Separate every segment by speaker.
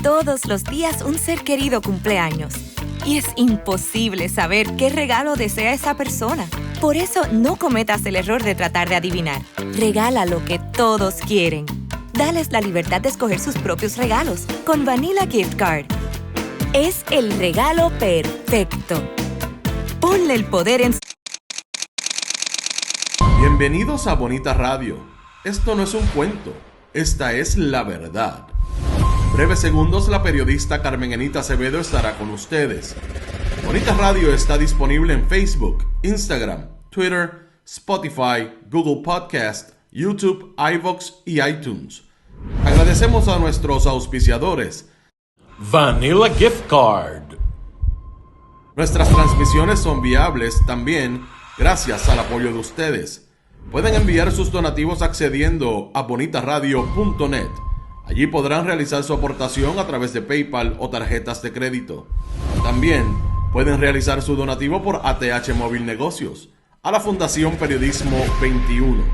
Speaker 1: todos los días un ser querido cumpleaños. Y es imposible saber qué regalo desea esa persona. Por eso no cometas el error de tratar de adivinar. Regala lo que todos quieren. Dales la libertad de escoger sus propios regalos con Vanilla Gift Card. Es el regalo perfecto. Ponle el poder en...
Speaker 2: Bienvenidos a Bonita Radio. Esto no es un cuento, esta es la verdad. En breves segundos, la periodista Carmen Enita Acevedo estará con ustedes. Bonita Radio está disponible en Facebook, Instagram, Twitter, Spotify, Google Podcast, YouTube, iVoox y iTunes. Agradecemos a nuestros auspiciadores.
Speaker 3: Vanilla Gift Card.
Speaker 2: Nuestras transmisiones son viables también gracias al apoyo de ustedes. Pueden enviar sus donativos accediendo a bonitaradio.net. Allí podrán realizar su aportación a través de PayPal o tarjetas de crédito. También pueden realizar su donativo por ATH Móvil Negocios a la Fundación Periodismo 21.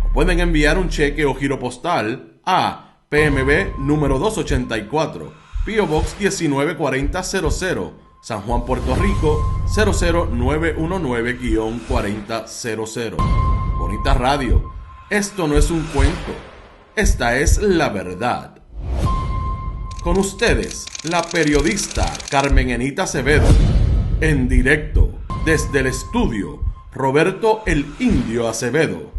Speaker 2: O pueden enviar un cheque o giro postal a PMB número 284, P.O. Box 194000, San Juan, Puerto Rico 00919-4000. Bonita Radio, esto no es un cuento, esta es la verdad. Con ustedes, la periodista Carmen Enita Acevedo, en directo desde el estudio Roberto el Indio Acevedo.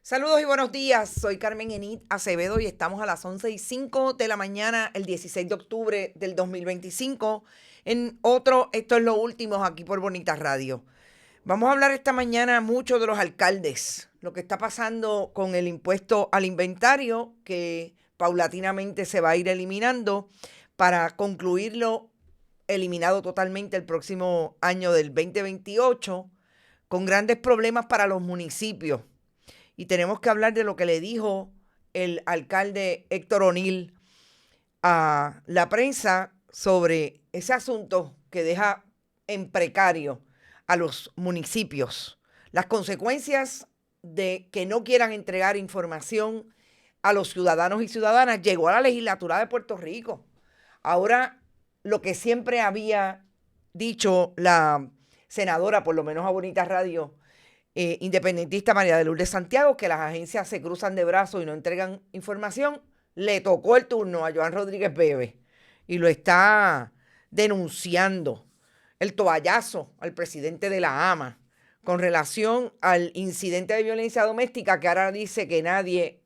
Speaker 4: Saludos y buenos días, soy Carmen Enit Acevedo y estamos a las 11:05 de la mañana, el 16 de octubre del 2025, en otro Esto es lo último aquí por Bonita Radio. Vamos a hablar esta mañana mucho de los alcaldes, lo que está pasando con el impuesto al inventario, que paulatinamente se va a ir eliminando para concluirlo eliminado totalmente el próximo año del 2028, con grandes problemas para los municipios. Y tenemos que hablar de lo que le dijo el alcalde Héctor O'Neill a la prensa sobre ese asunto que deja en precario a los municipios. Las consecuencias de que no quieran entregar información a los ciudadanos y ciudadanas llegó a la legislatura de Puerto Rico. Ahora, lo que siempre había dicho la senadora, por lo menos a Bonita Radio, independentista María de Lourdes Santiago, que las agencias se cruzan de brazos y no entregan información, le tocó el turno a Joan Rodríguez Bebe y lo está denunciando. El toallazo al presidente de la AMA con relación al incidente de violencia doméstica, que ahora dice que nadie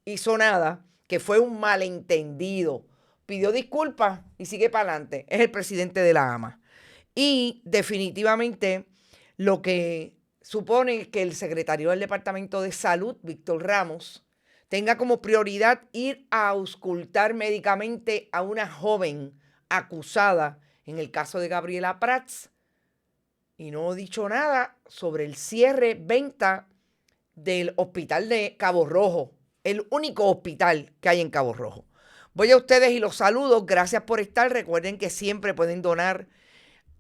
Speaker 4: hizo nada, que fue un malentendido. Pidió disculpas y sigue para adelante. Es el presidente de la AMA. Y definitivamente lo que supone que el secretario del Departamento de Salud, Víctor Ramos, tenga como prioridad ir a auscultar médicamente a una joven acusada en el caso de Gabriela Prats, y no he dicho nada sobre el cierre, venta del hospital de Cabo Rojo, el único hospital que hay en Cabo Rojo. Voy a ustedes y los saludo, gracias por estar. Recuerden que siempre pueden donar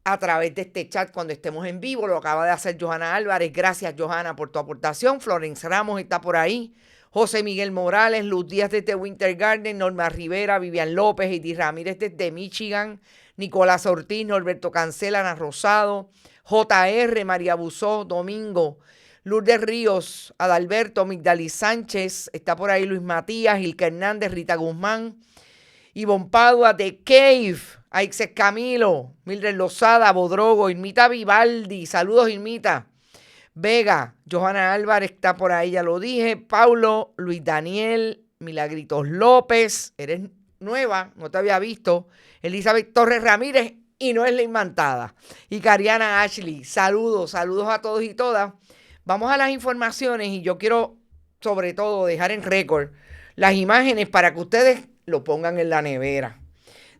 Speaker 4: a través de este chat cuando estemos en vivo. Lo acaba de hacer Johanna Álvarez. Gracias, Johanna, por tu aportación. Florence Ramos está por ahí. José Miguel Morales, Luz Díaz desde Winter Garden, Norma Rivera, Vivian López, Edith Ramírez desde Michigan, Nicolás Ortiz, Norberto Cancela, Ana Rosado, JR, María Buzó, Domingo, Lourdes Ríos, Adalberto, Migdalis Sánchez, está por ahí Luis Matías, Ilka Hernández, Rita Guzmán, Ivonne Padua, The Cave, Aixes Camilo, Mildred Lozada, Bodrogo, Irmita Vivaldi, saludos Irmita, Vega, Johanna Álvarez está por ahí, ya lo dije, Paulo, Luis Daniel, Milagritos López, eres nueva, no te había visto, Elizabeth Torres Ramírez, y no es la inventada, y Cariana Ashley, saludos a todos y todas. Vamos a las informaciones y yo quiero sobre todo dejar en récord las imágenes para que ustedes lo pongan en la nevera,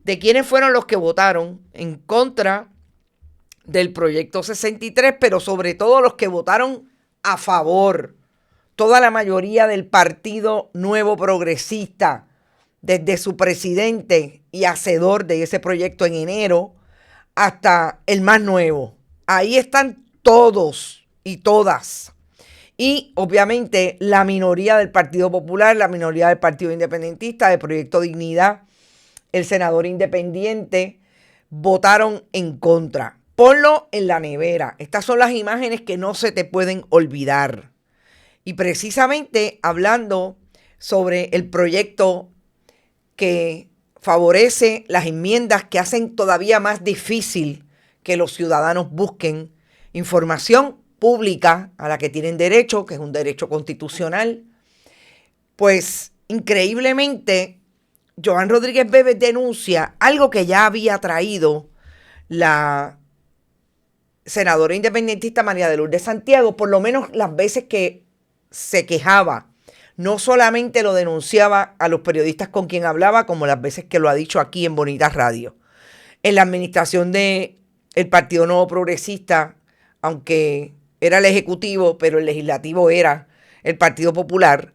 Speaker 4: de quiénes fueron los que votaron en contra del proyecto 63, pero sobre todo los que votaron a favor. Toda la mayoría del Partido Nuevo Progresista, desde su presidente y hacedor de ese proyecto en enero hasta el más nuevo. Ahí están todos y todas. Y obviamente la minoría del Partido Popular, la minoría del Partido Independentista, de Proyecto Dignidad, el senador independiente, votaron en contra. Ponlo en la nevera. Estas son las imágenes que no se te pueden olvidar. Y precisamente hablando sobre el proyecto que favorece las enmiendas que hacen todavía más difícil que los ciudadanos busquen información pública a la que tienen derecho, que es un derecho constitucional, pues increíblemente Joan Rodríguez Bebe denuncia algo que ya había traído la senadora independentista María de Lourdes Santiago, por lo menos las veces que se quejaba. No solamente lo denunciaba a los periodistas con quien hablaba, como las veces que lo ha dicho aquí en Bonita Radio. En la administración del Partido Nuevo Progresista, aunque era el Ejecutivo, pero el Legislativo era el Partido Popular,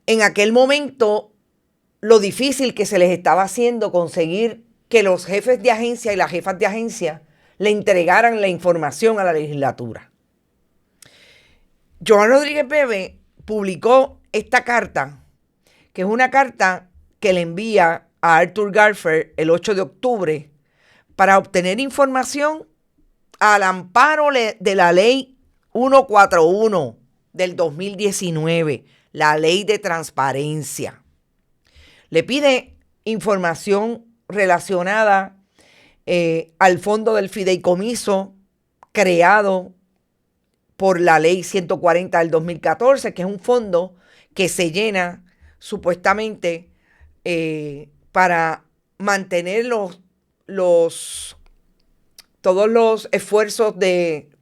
Speaker 4: en aquel momento lo difícil que se les estaba haciendo conseguir que los jefes de agencia y las jefas de agencia le entregaran la información a la legislatura. Joan Rodríguez Bebe publicó esta carta, que es una carta que le envía a Arthur Garfer el 8 de octubre para obtener información al amparo de la ley 141 del 2019, la ley de transparencia. Le pide información relacionada al fondo del fideicomiso creado por la ley 140 del 2014, que es un fondo que se llena supuestamente para mantener todos los esfuerzos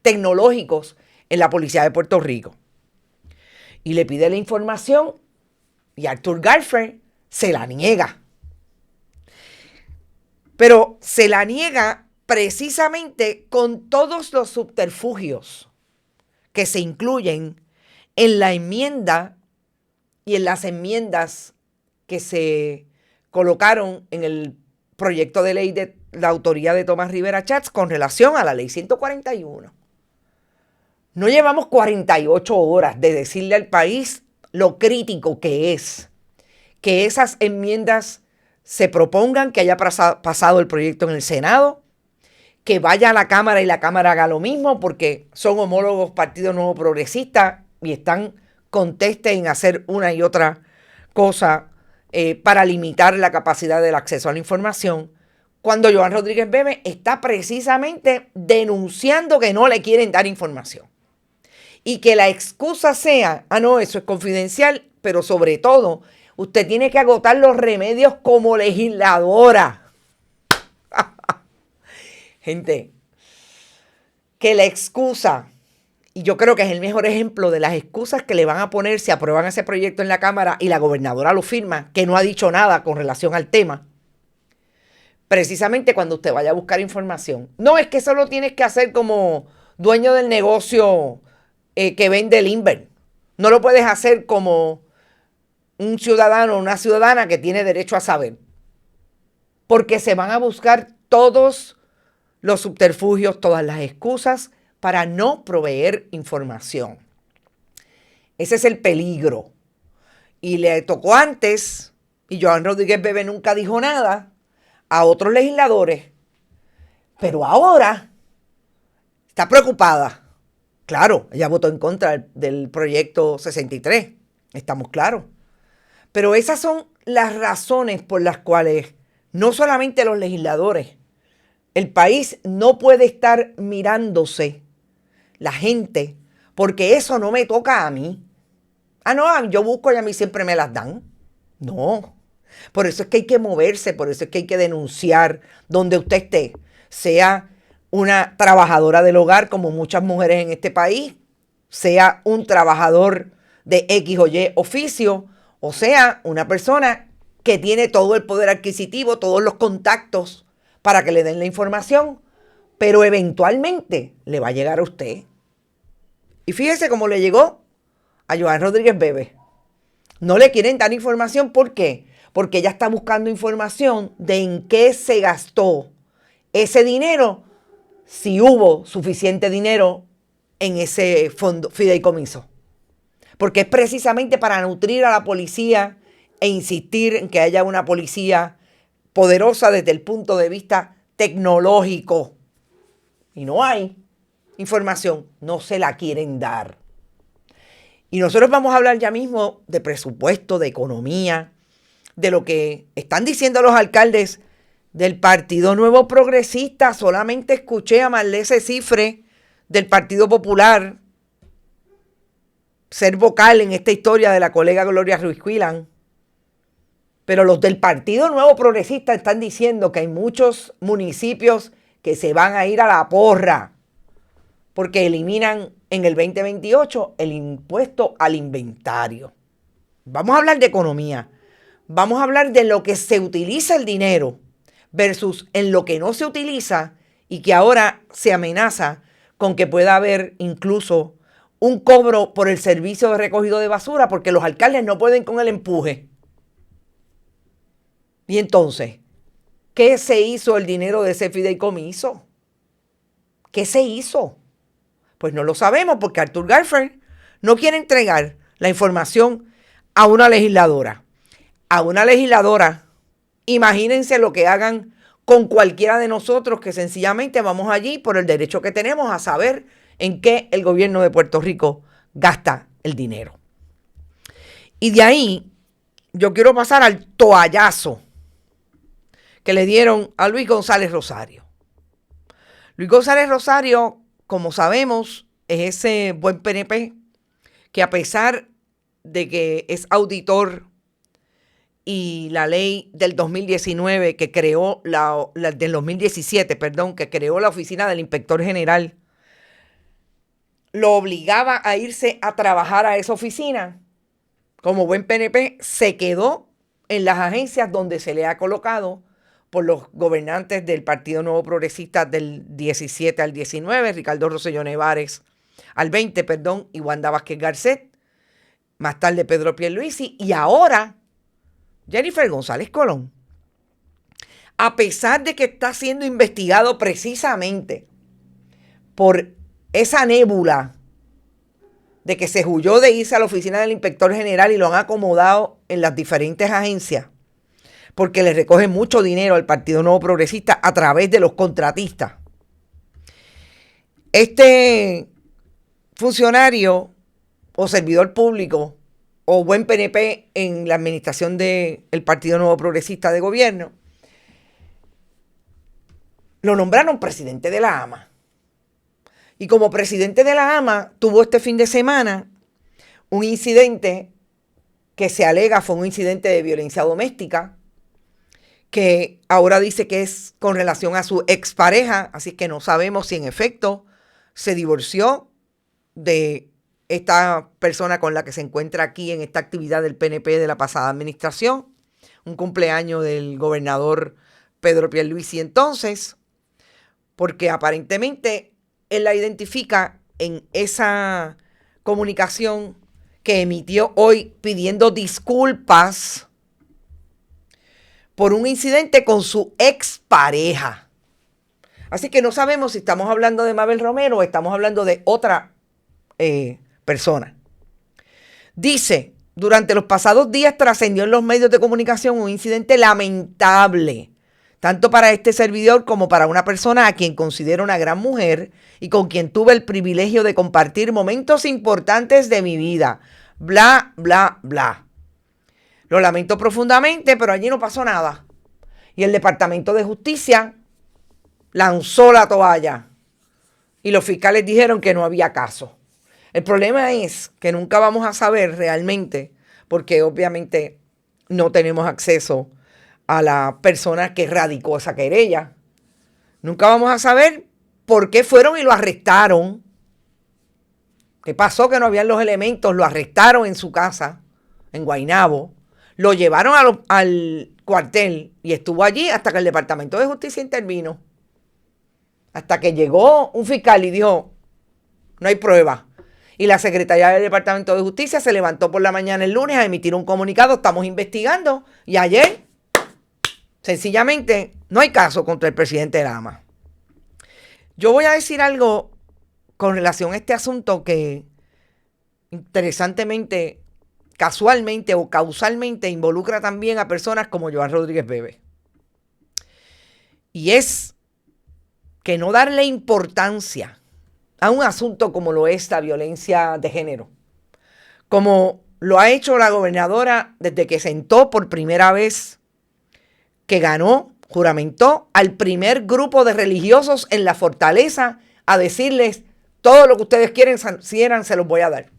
Speaker 4: tecnológicos en la Policía de Puerto Rico. Y le pide la información y Arthur Garfer se la niega. Pero se la niega precisamente con todos los subterfugios que se incluyen en la enmienda y en las enmiendas que se colocaron en el proyecto de ley de la autoría de Tomás Rivera Chats con relación a la ley 141. No llevamos 48 horas de decirle al país lo crítico que es que esas enmiendas se propongan, que haya pasado el proyecto en el Senado, que vaya a la Cámara y la Cámara haga lo mismo, porque son homólogos Partido Nuevo Progresista y están contestes en hacer una y otra cosa para limitar la capacidad del acceso a la información, cuando Joan Rodríguez Bebe está precisamente denunciando que no le quieren dar información. Y que la excusa sea, no, eso es confidencial, pero sobre todo, usted tiene que agotar los remedios como legisladora. Gente, que la excusa, y yo creo que es el mejor ejemplo de las excusas que le van a poner si aprueban ese proyecto en la Cámara y la gobernadora lo firma, que no ha dicho nada con relación al tema, precisamente cuando usted vaya a buscar información. No, es que eso lo tienes que hacer como dueño del negocio que vende Limber. No lo puedes hacer como un ciudadano o una ciudadana que tiene derecho a saber. Porque se van a buscar todos los subterfugios, todas las excusas para no proveer información. Ese es el peligro. Y le tocó antes, y Joan Rodríguez Bebe nunca dijo nada, a otros legisladores. Pero ahora está preocupada. Claro, ella votó en contra del proyecto 63, estamos claros. Pero esas son las razones por las cuales no solamente los legisladores, el país no puede estar mirándose la gente, porque eso no me toca a mí. No, yo busco y a mí siempre me las dan. No. Por eso es que hay que moverse, por eso es que hay que denunciar donde usted esté, sea una trabajadora del hogar, como muchas mujeres en este país, sea un trabajador de X o Y oficio, o sea, una persona que tiene todo el poder adquisitivo, todos los contactos para que le den la información, pero eventualmente le va a llegar a usted. Y fíjese cómo le llegó a Joan Rodríguez Bebe. No le quieren dar información, ¿por qué? Porque ella está buscando información de en qué se gastó ese dinero, si hubo suficiente dinero en ese fondo fideicomiso. Porque es precisamente para nutrir a la policía e insistir en que haya una policía poderosa desde el punto de vista tecnológico. Y no hay información, no se la quieren dar. Y nosotros vamos a hablar ya mismo de presupuesto, de economía, de lo que están diciendo los alcaldes del Partido Nuevo Progresista. Solamente escuché a Marlese Cifre del Partido Popular ser vocal en esta historia de la colega Gloria Ruiz Quilán. Pero los del Partido Nuevo Progresista están diciendo que hay muchos municipios que se van a ir a la porra porque eliminan en el 2028 el impuesto al inventario. Vamos a hablar de economía. Vamos a hablar de lo que se utiliza el dinero versus en lo que no se utiliza y que ahora se amenaza con que pueda haber incluso un cobro por el servicio de recogido de basura porque los alcaldes no pueden con el empuje. Y entonces, ¿qué se hizo el dinero de ese fideicomiso? ¿Qué se hizo? Pues no lo sabemos porque Arthur Garfer no quiere entregar la información a una legisladora. A una legisladora, imagínense lo que hagan con cualquiera de nosotros que sencillamente vamos allí por el derecho que tenemos a saber en qué el gobierno de Puerto Rico gasta el dinero. Y de ahí yo quiero pasar al toallazo que le dieron a Luis González Rosario. Luis González Rosario, como sabemos, es ese buen PNP que a pesar de que es auditor y la ley del 2019 que creó, del 2017, perdón, que creó la oficina del inspector general, lo obligaba a irse a trabajar a esa oficina. Como buen PNP, se quedó en las agencias donde se le ha colocado por los gobernantes del Partido Nuevo Progresista del 17 al 19, Ricardo Rosselló Nevares al 20, perdón, y Wanda Vázquez Garcet, más tarde Pedro Pierluisi, y ahora Jennifer González Colón. A pesar de que está siendo investigado precisamente por esa nébula de que se huyó de irse a la oficina del inspector general y lo han acomodado en las diferentes agencias, porque le recogen mucho dinero al Partido Nuevo Progresista a través de los contratistas. Este funcionario o servidor público o buen PNP en la administración del Partido Nuevo Progresista de gobierno, lo nombraron presidente de la AMA. Y como presidente de la AMA tuvo este fin de semana un incidente que se alega fue un incidente de violencia doméstica, que ahora dice que es con relación a su expareja, así que no sabemos si en efecto se divorció de esta persona con la que se encuentra aquí en esta actividad del PNP de la pasada administración, un cumpleaños del gobernador Pedro Pierluisi entonces, porque aparentemente él la identifica en esa comunicación que emitió hoy pidiendo disculpas por un incidente con su expareja. Así que no sabemos si estamos hablando de Mabel Romero o estamos hablando de otra persona. Dice, durante los pasados días trascendió en los medios de comunicación un incidente lamentable, tanto para este servidor como para una persona a quien considero una gran mujer y con quien tuve el privilegio de compartir momentos importantes de mi vida. Bla, bla, bla. Lo lamento profundamente, pero allí no pasó nada. Y el Departamento de Justicia lanzó la toalla y los fiscales dijeron que no había caso. El problema es que nunca vamos a saber realmente, porque obviamente no tenemos acceso a la persona que radicó esa querella. Nunca vamos a saber por qué fueron y lo arrestaron. ¿Qué pasó? Que no habían los elementos. Lo arrestaron en su casa, en Guaynabo. Lo llevaron al cuartel y estuvo allí hasta que el Departamento de Justicia intervino. Hasta que llegó un fiscal y dijo, no hay prueba. Y la secretaria del Departamento de Justicia se levantó por la mañana el lunes a emitir un comunicado. Estamos investigando. Y ayer, sencillamente, no hay caso contra el presidente de la AMA. Yo voy a decir algo con relación a este asunto que interesantemente, casualmente o causalmente involucra también a personas como Joan Rodríguez Bebe. Y es que no darle importancia a un asunto como lo es la violencia de género, como lo ha hecho la gobernadora desde que sentó por primera vez, que ganó, juramentó al primer grupo de religiosos en la fortaleza a decirles: todo lo que ustedes quieran, se los voy a dar.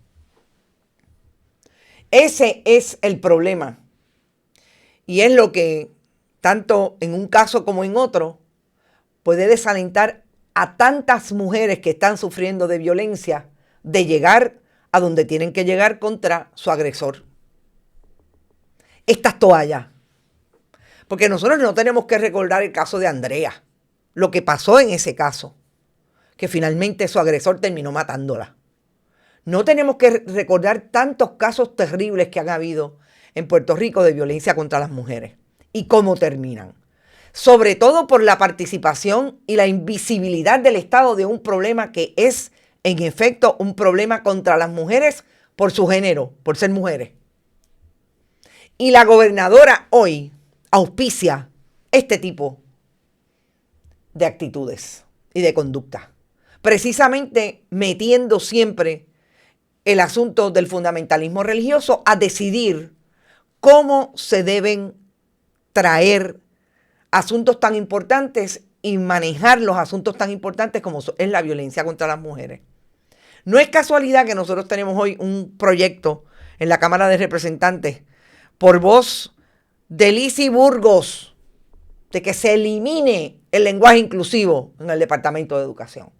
Speaker 4: Ese es el problema. Y es lo que, tanto en un caso como en otro, puede desalentar a tantas mujeres que están sufriendo de violencia de llegar a donde tienen que llegar contra su agresor. Estas toallas. Porque nosotros no tenemos que recordar el caso de Andrea, lo que pasó en ese caso, que finalmente su agresor terminó matándola. No tenemos que recordar tantos casos terribles que han habido en Puerto Rico de violencia contra las mujeres y cómo terminan. Sobre todo por la participación y la invisibilidad del Estado de un problema que es, en efecto, un problema contra las mujeres por su género, por ser mujeres. Y la gobernadora hoy auspicia este tipo de actitudes y de conducta, precisamente metiendo siempre el asunto del fundamentalismo religioso a decidir cómo se deben traer asuntos tan importantes y manejar los asuntos tan importantes como es la violencia contra las mujeres. No es casualidad que nosotros tenemos hoy un proyecto en la Cámara de Representantes por voz de Lizy Burgos de que se elimine el lenguaje inclusivo en el Departamento de Educación.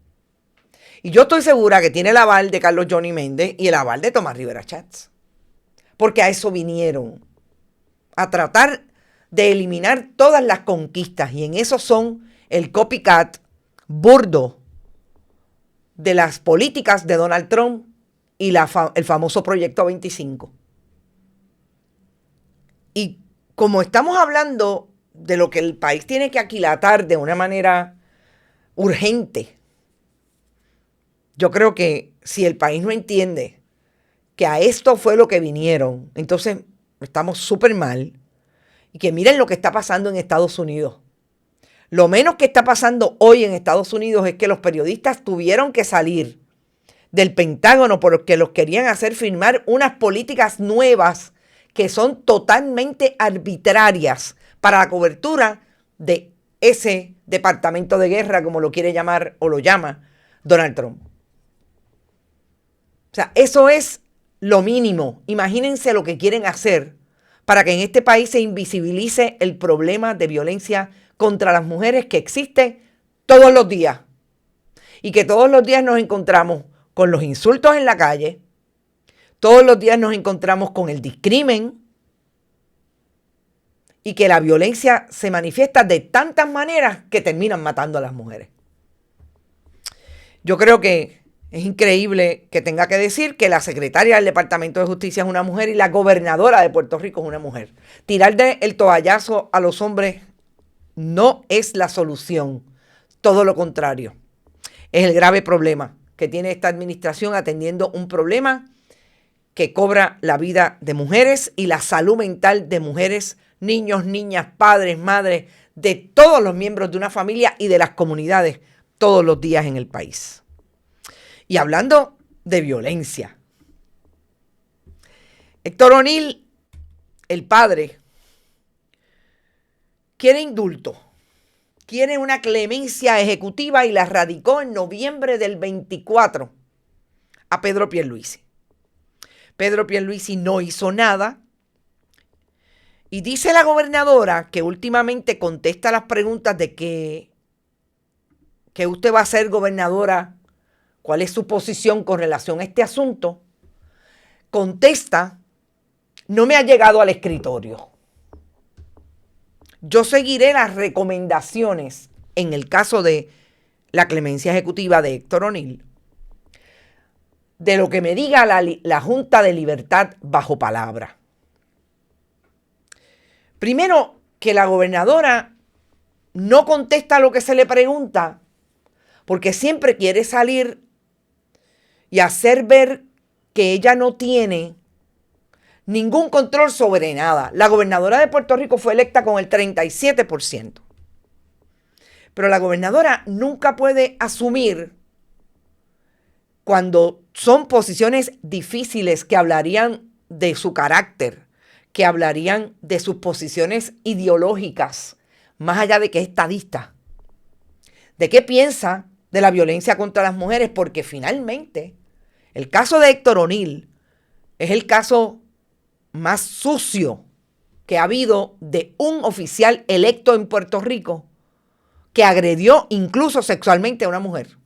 Speaker 4: Y yo estoy segura que tiene el aval de Carlos Johnny Méndez y el aval de Tomás Rivera Schatz, porque a eso vinieron, a tratar de eliminar todas las conquistas, y en eso son el copycat burdo de las políticas de Donald Trump y el famoso Proyecto 25. Y como estamos hablando de lo que el país tiene que aquilatar de una manera urgente, yo creo que si el país no entiende que a esto fue lo que vinieron, entonces estamos súper mal. Y que miren lo que está pasando en Estados Unidos. Lo menos que está pasando hoy en Estados Unidos es que los periodistas tuvieron que salir del Pentágono porque los querían hacer firmar unas políticas nuevas que son totalmente arbitrarias para la cobertura de ese departamento de guerra, como lo quiere llamar o lo llama Donald Trump. O sea, eso es lo mínimo. Imagínense lo que quieren hacer para que en este país se invisibilice el problema de violencia contra las mujeres que existe todos los días. Y que todos los días nos encontramos con los insultos en la calle, todos los días nos encontramos con el discrimen, y que la violencia se manifiesta de tantas maneras que terminan matando a las mujeres. Yo creo que es increíble que tenga que decir que la secretaria del Departamento de Justicia es una mujer y la gobernadora de Puerto Rico es una mujer. Tirar el toallazo a los hombres no es la solución. Todo lo contrario. Es el grave problema que tiene esta administración atendiendo un problema que cobra la vida de mujeres y la salud mental de mujeres, niños, niñas, padres, madres, de todos los miembros de una familia y de las comunidades todos los días en el país. Y hablando de violencia, Héctor O'Neill, el padre, quiere indulto, quiere una clemencia ejecutiva y la radicó en noviembre del 24 a Pedro Pierluisi. Pedro Pierluisi no hizo nada y dice la gobernadora que últimamente contesta las preguntas de que usted va a ser gobernadora, cuál es su posición con relación a este asunto. Contesta: no me ha llegado al escritorio. Yo seguiré las recomendaciones en el caso de la clemencia ejecutiva de Héctor O'Neill, de lo que me diga la Junta de Libertad bajo palabra. Primero, que la gobernadora no contesta lo que se le pregunta porque siempre quiere salir y hacer ver que ella no tiene ningún control sobre nada. La gobernadora de Puerto Rico fue electa con el 37%. Pero la gobernadora nunca puede asumir cuando son posiciones difíciles que hablarían de su carácter, que hablarían de sus posiciones ideológicas, más allá de que es estadista, de qué piensa de la violencia contra las mujeres, porque finalmente el caso de Héctor O'Neill es el caso más sucio que ha habido de un oficial electo en Puerto Rico que agredió incluso sexualmente a una mujer.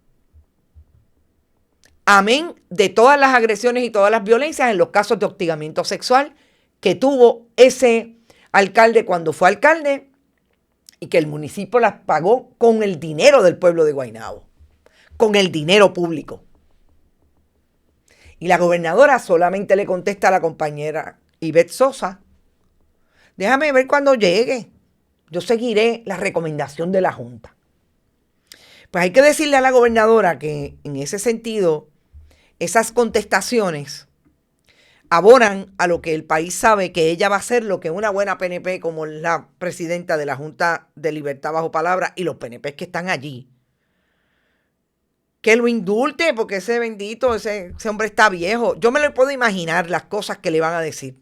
Speaker 4: Amén de todas las agresiones y todas las violencias en los casos de hostigamiento sexual que tuvo ese alcalde cuando fue alcalde y que el municipio las pagó con el dinero del pueblo de Guaynabo, con el dinero público. Y la gobernadora solamente le contesta a la compañera Ivette Sosa: déjame ver cuando llegue, yo seguiré la recomendación de la Junta. Pues hay que decirle a la gobernadora que en ese sentido esas contestaciones abonan a lo que el país sabe que ella va a hacer, lo que una buena PNP como la presidenta de la Junta de Libertad Bajo Palabra y los PNP que están allí, que lo indulte porque ese bendito, ese hombre está viejo. Yo me lo puedo imaginar las cosas que le van a decir.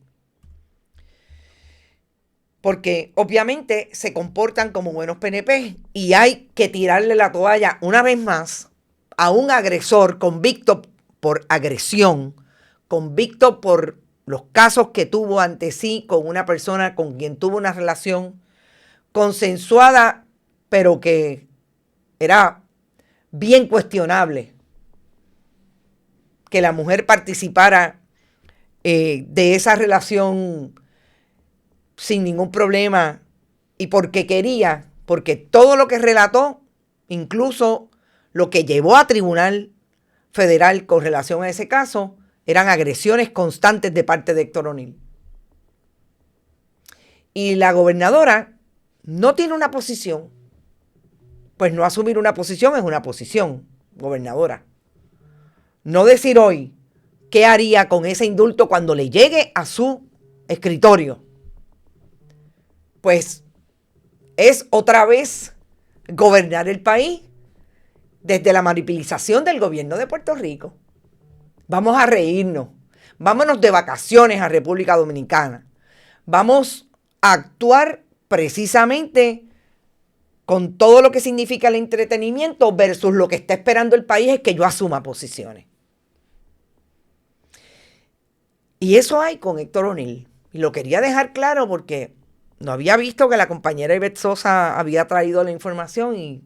Speaker 4: Porque obviamente se comportan como buenos PNP y hay que tirarle la toalla una vez más a un agresor convicto por agresión, convicto por los casos que tuvo ante sí con una persona con quien tuvo una relación consensuada, pero que era bien cuestionable que la mujer participara de esa relación sin ningún problema y porque quería, porque todo lo que relató, incluso lo que llevó a tribunal federal con relación a ese caso, eran agresiones constantes de parte de Héctor O'Neill. Y la gobernadora no tiene una posición, pues no asumir una posición es una posición, gobernadora. No decir hoy qué haría con ese indulto cuando le llegue a su escritorio, pues es otra vez gobernar el país desde la manipulación del gobierno de Puerto Rico. Vamos a reírnos, vámonos de vacaciones a República Dominicana, vamos a actuar precisamente con todo lo que significa el entretenimiento versus lo que está esperando el país es que yo asuma posiciones. Y eso hay con Héctor O'Neill. Y lo quería dejar claro porque no había visto que la compañera Ivette Sosa había traído la información y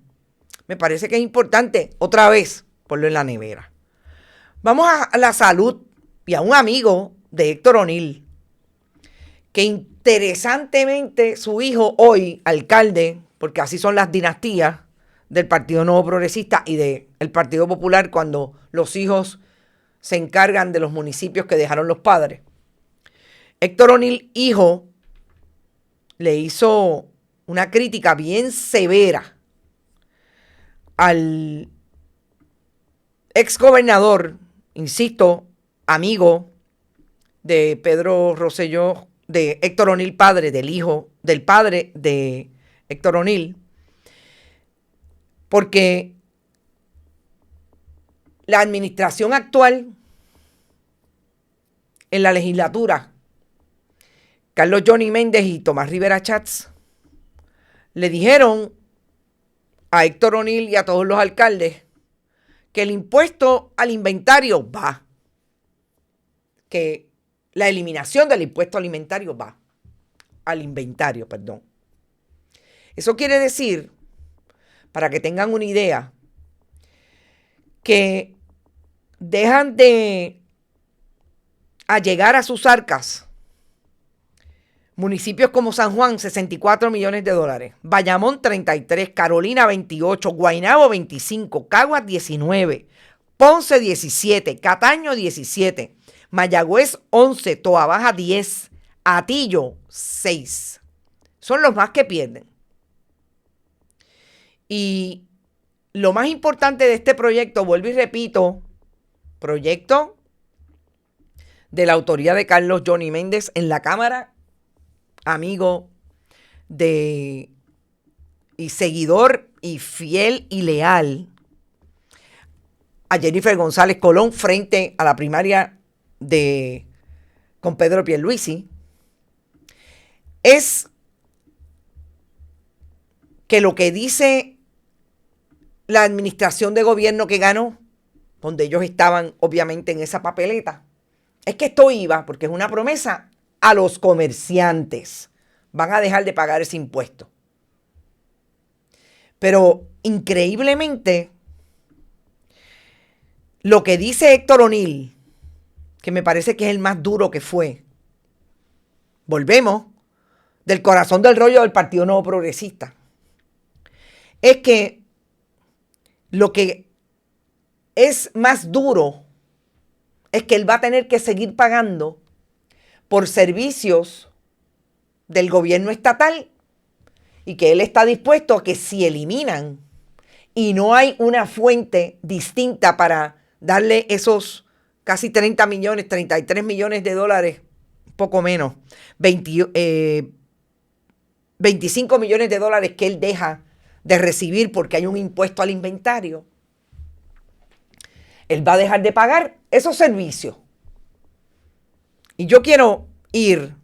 Speaker 4: me parece que es importante otra vez ponerlo en la nevera. Vamos a la salud y a un amigo de Héctor O'Neill, que interesantemente su hijo hoy, alcalde, porque así son las dinastías del Partido Nuevo Progresista y del Partido Popular cuando los hijos se encargan de los municipios que dejaron los padres. Héctor O'Neill, hijo, le hizo una crítica bien severa al exgobernador, insisto, amigo de Pedro Rosselló, de Héctor O'Neill padre, del padre de Héctor O'Neill, porque la administración actual en la legislatura, Carlos Johnny Méndez y Tomás Rivera Chats, le dijeron a Héctor O'Neill y a todos los alcaldes que el impuesto al inventario va, que la eliminación del impuesto alimentario va, al inventario, perdón. Eso quiere decir, para que tengan una idea, que dejan de allegar a sus arcas municipios como San Juan, 64 millones de dólares, Bayamón, 33, Carolina, 28, Guaynabo, 25, Caguas, 19, Ponce, 17, Cataño, 17, Mayagüez, 11, Toabaja, 10, Atillo, 6. Son los más que pierden. Y lo más importante de este proyecto, vuelvo y repito, proyecto de la autoría de Carlos Johnny Méndez en la Cámara, amigo de y seguidor y fiel y leal a Jennifer González Colón frente a la primaria con Pedro Pierluisi, es que lo que dice la administración de gobierno que ganó, donde ellos estaban obviamente en esa papeleta, es que esto iba, porque es una promesa, a los comerciantes. Van a dejar de pagar ese impuesto. Pero increíblemente, lo que dice Héctor O'Neill, que me parece que es el más duro que fue, volvemos del corazón del rollo del Partido Nuevo Progresista, es que lo que es más duro es que él va a tener que seguir pagando por servicios del gobierno estatal y que él está dispuesto a que si eliminan y no hay una fuente distinta para darle esos casi 30 millones, 33 millones de dólares, poco menos, 25 millones de dólares que él deja de recibir porque hay un impuesto al inventario, él va a dejar de pagar esos servicios. Y yo quiero ir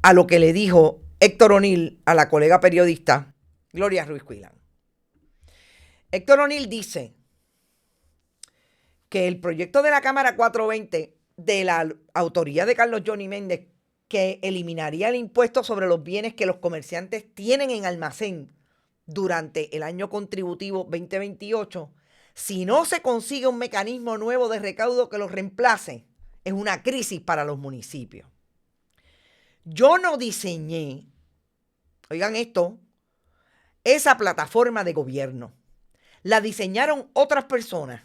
Speaker 4: a lo que le dijo Héctor O'Neill a la colega periodista Gloria Ruiz Cuilán. Héctor O'Neill dice que el proyecto de la Cámara 420 de la autoría de Carlos Johnny Méndez, que eliminaría el impuesto sobre los bienes que los comerciantes tienen en almacén durante el año contributivo 2028, si no se consigue un mecanismo nuevo de recaudo que los reemplace, es una crisis para los municipios. Yo no diseñé, oigan esto, esa plataforma de gobierno. La diseñaron otras personas.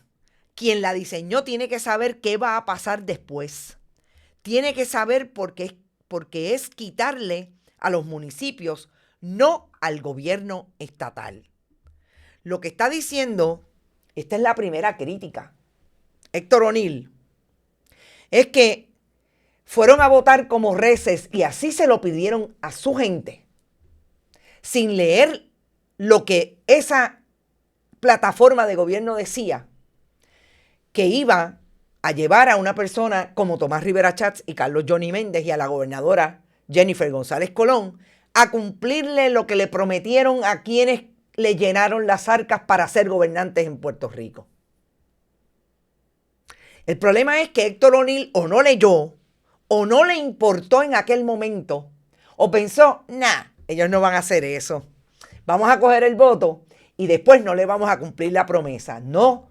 Speaker 4: Quien la diseñó tiene que saber qué va a pasar después. Tiene que saber porque es quitarle a los municipios, no al gobierno estatal. Lo que está diciendo, esta es la primera crítica, Héctor O'Neill, es que fueron a votar como reces y así se lo pidieron a su gente, sin leer lo que esa plataforma de gobierno decía, que iba a llevar a una persona como Tomás Rivera Schatz y Carlos Johnny Méndez y a la gobernadora Jennifer González Colón a cumplirle lo que le prometieron a quienes le llenaron las arcas para ser gobernantes en Puerto Rico. El problema es que Héctor O'Neill o no leyó, o no le importó en aquel momento, o pensó, ellos no van a hacer eso. Vamos a coger el voto y después no le vamos a cumplir la promesa. No,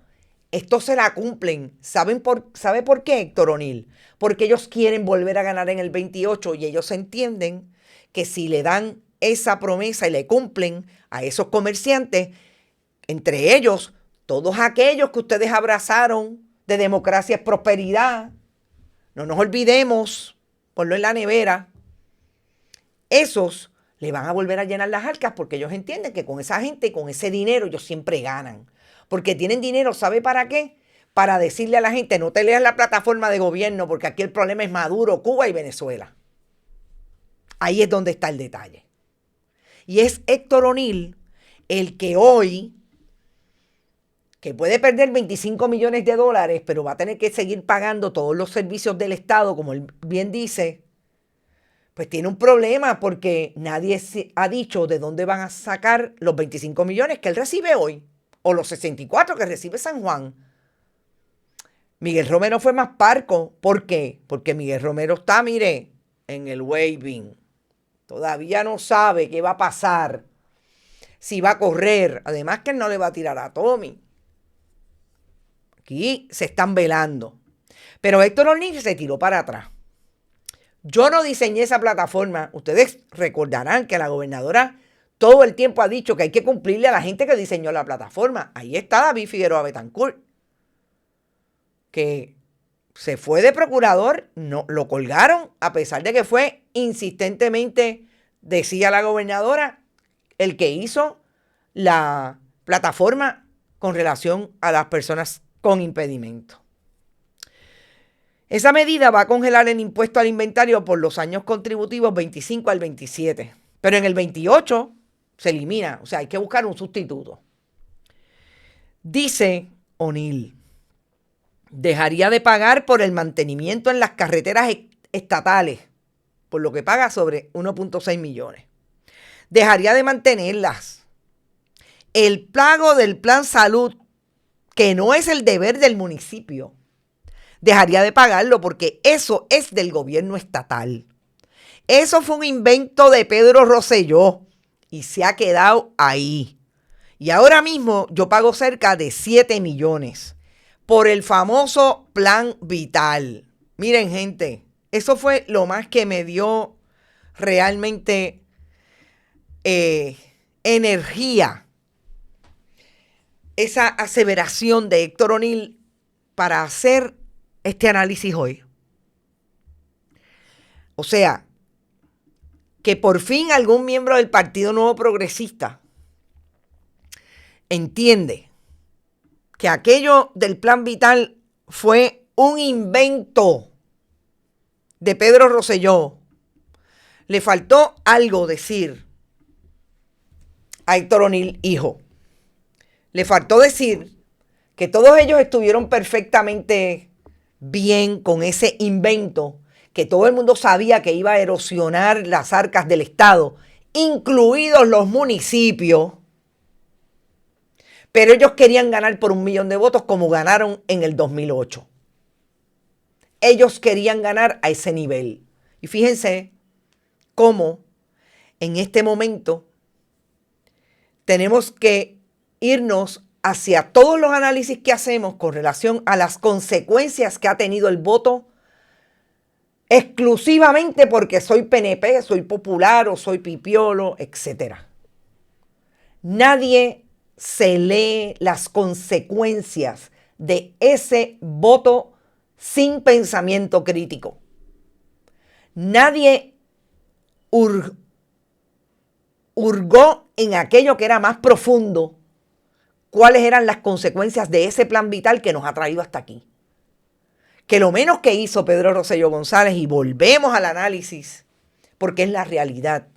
Speaker 4: esto se la cumplen. ¿Sabe por qué, Héctor O'Neill? Porque ellos quieren volver a ganar en el 28 y ellos entienden que si le dan esa promesa y le cumplen a esos comerciantes, entre ellos todos aquellos que ustedes abrazaron de democracia es prosperidad, no nos olvidemos, ponlo en la nevera, esos le van a volver a llenar las arcas porque ellos entienden que con esa gente y con ese dinero ellos siempre ganan. Porque tienen dinero, ¿sabe para qué? Para decirle a la gente, no te leas la plataforma de gobierno porque aquí el problema es Maduro, Cuba y Venezuela. Ahí es donde está el detalle. Y es Héctor O'Neill el que hoy, que puede perder 25 millones de dólares, pero va a tener que seguir pagando todos los servicios del Estado, como él bien dice, pues tiene un problema porque nadie ha dicho de dónde van a sacar los 25 millones que él recibe hoy, o los 64 que recibe San Juan. Miguel Romero fue más parco. ¿Por qué? Porque Miguel Romero está, mire, en el waving. Todavía no sabe qué va a pasar, si va a correr. Además que él no le va a tirar a Tommy. Aquí se están velando. Pero Héctor O'Neill se tiró para atrás. Yo no diseñé esa plataforma. Ustedes recordarán que la gobernadora todo el tiempo ha dicho que hay que cumplirle a la gente que diseñó la plataforma. Ahí está David Figueroa Betancourt, que se fue de procurador, no lo colgaron, a pesar de que fue insistentemente, decía la gobernadora, el que hizo la plataforma con relación a las personas con impedimento. Esa medida va a congelar el impuesto al inventario por los años contributivos 25 al 27, pero en el 28 se elimina, o sea, hay que buscar un sustituto. Dice O'Neill, dejaría de pagar por el mantenimiento en las carreteras estatales, por lo que paga sobre 1.6 millones. Dejaría de mantenerlas. El pago del plan salud, que no es el deber del municipio, dejaría de pagarlo porque eso es del gobierno estatal. Eso fue un invento de Pedro Rosselló y se ha quedado ahí. Y ahora mismo yo pago cerca de 7 millones por el famoso Plan Vital. Miren, gente, eso fue lo más que me dio realmente energía. Esa aseveración de Héctor O'Neill para hacer este análisis hoy. O sea, que por fin algún miembro del Partido Nuevo Progresista entiende que aquello del Plan Vital fue un invento de Pedro Rosselló. Le faltó algo decir a Héctor O'Neill, hijo. Le faltó decir que todos ellos estuvieron perfectamente bien con ese invento, que todo el mundo sabía que iba a erosionar las arcas del Estado, incluidos los municipios, pero ellos querían ganar por 1 millón de votos como ganaron en el 2008. Ellos querían ganar a ese nivel. Y fíjense cómo en este momento tenemos que irnos hacia todos los análisis que hacemos con relación a las consecuencias que ha tenido el voto exclusivamente porque soy PNP, soy popular o soy pipiolo, etc. Nadie se lee las consecuencias de ese voto sin pensamiento crítico. Nadie hurgó en aquello que era más profundo, cuáles eran las consecuencias de ese plan vital que nos ha traído hasta aquí. Que lo menos que hizo Pedro Rosselló González, y volvemos al análisis, porque es la realidad,